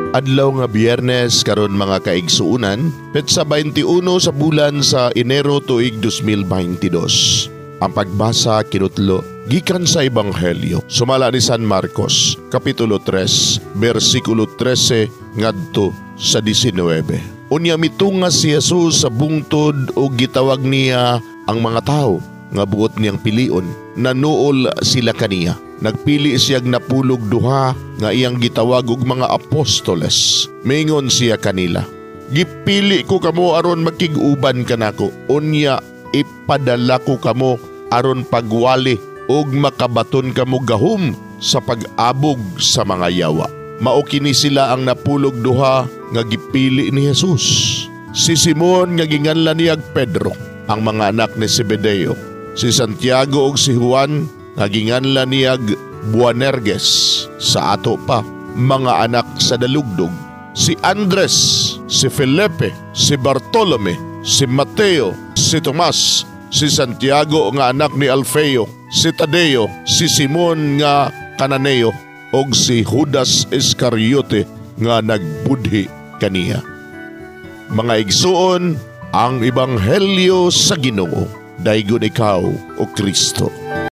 Adlaw nga Biyernes karon mga kaigsuunan, petsa 21 sa bulan sa Enero tuig 2022. Ang pagbasa kinutlo gikan sa Ebanghelyo sumala ni San Marcos, Kapitulo 3, versikulo 13 ngadto sa 19. Unya mitunga si Jesus sa bungtod o gitawag niya ang mga tao nga buot niyang pilion, nanuol sila kaniya. Nagpili siyag napulog duha nga iyang gitawag og mga apostoles. Mingon siya kanila, "Gipili ko kamo aron makig-uban kanako. Unya ipadala ko kamo aron pagwali og makabaton kamo gahom sa pag-abog sa mga yawa." Mao kini sila ang napulog duha nga gipili ni Jesus. Si Simon nga ginganlan niyag Pedro, ang mga anak ni Zebedeo. Si Santiago ug si Juan nga ginganlan niyag Boanerges, sa ato pa mga anak sa dalugdog. Si Andres, si Felipe, si Bartolome, si Mateo, si Tomas, si Santiago nga anak ni Alfeo, si Tadeo, si Simon nga Cananeo, og si Judas Iscariote nga nagbudhi kaniya. Mga igsuon, ang Ebanghelyo sa Ginoo. Daygon ikaw, O Kristo.